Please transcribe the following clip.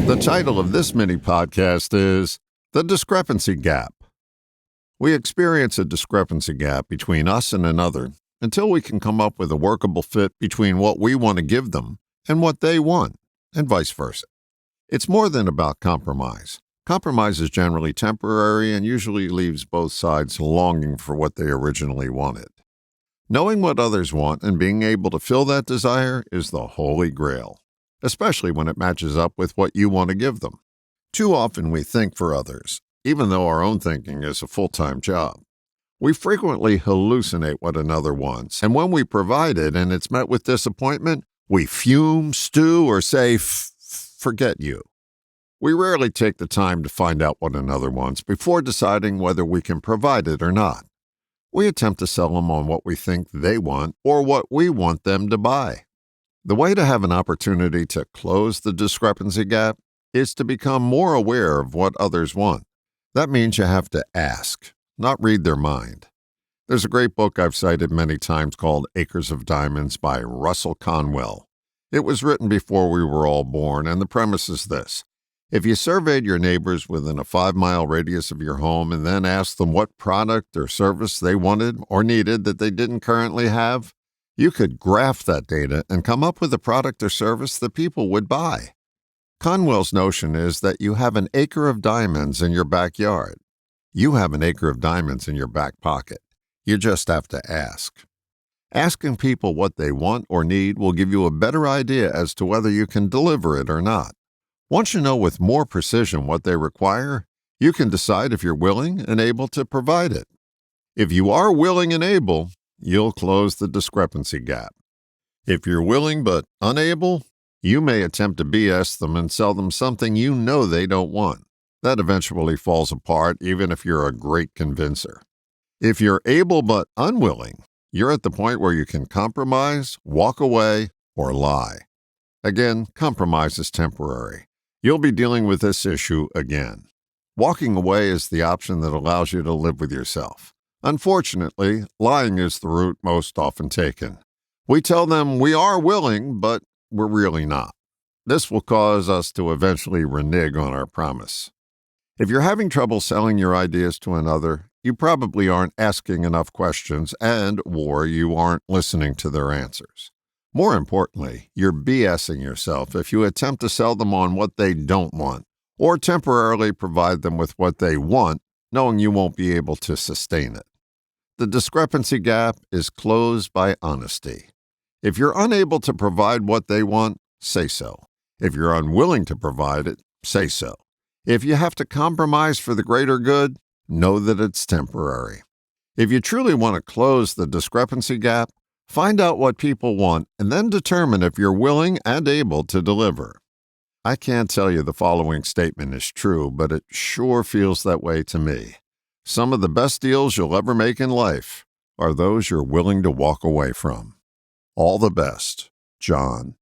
The title of this mini podcast is The Discrepancy Gap. We experience a discrepancy gap between us and another until we can come up with a workable fit between what we want to give them and what they want, and vice versa. It's more than about compromise. Compromise is generally temporary and usually leaves both sides longing for what they originally wanted. Knowing what others want and being able to fill that desire is the holy grail, especially when it matches up with what you want to give them. Too often we think for others, even though our own thinking is a full-time job. We frequently hallucinate what another wants, and when we provide it and it's met with disappointment, we fume, stew, or say, forget you. We rarely take the time to find out what another wants before deciding whether we can provide it or not. We attempt to sell them on what we think they want or what we want them to buy. The way to have an opportunity to close the discrepancy gap is to become more aware of what others want. That means you have to ask, not read their mind. There's a great book I've cited many times called Acres of Diamonds by Russell Conwell. It was written before we were all born, and the premise is this. If you surveyed your neighbors within a 5-mile radius of your home and then asked them what product or service they wanted or needed that they didn't currently have, you could graph that data and come up with a product or service that people would buy. Conwell's notion is that you have an acre of diamonds in your backyard. You have an acre of diamonds in your back pocket. You just have to ask. Asking people what they want or need will give you a better idea as to whether you can deliver it or not. Once you know with more precision what they require, you can decide if you're willing and able to provide it. If you are willing and able, you'll close the discrepancy gap. If you're willing but unable, you may attempt to BS them and sell them something you know they don't want. That eventually falls apart even if you're a great convincer. If you're able but unwilling, you're at the point where you can compromise, walk away, or lie. Again, compromise is temporary. You'll be dealing with this issue again. Walking away is the option that allows you to live with yourself. Unfortunately, lying is the route most often taken. We tell them we are willing, but we're really not. This will cause us to eventually renege on our promise. If you're having trouble selling your ideas to another, you probably aren't asking enough questions or you aren't listening to their answers. More importantly, you're BSing yourself if you attempt to sell them on what they don't want or temporarily provide them with what they want, knowing you won't be able to sustain it. The discrepancy gap is closed by honesty. If you're unable to provide what they want, say so. If you're unwilling to provide it, say so. If you have to compromise for the greater good, know that it's temporary. If you truly want to close the discrepancy gap, find out what people want and then determine if you're willing and able to deliver. I can't tell you the following statement is true, but it sure feels that way to me. Some of the best deals you'll ever make in life are those you're willing to walk away from. All the best, John.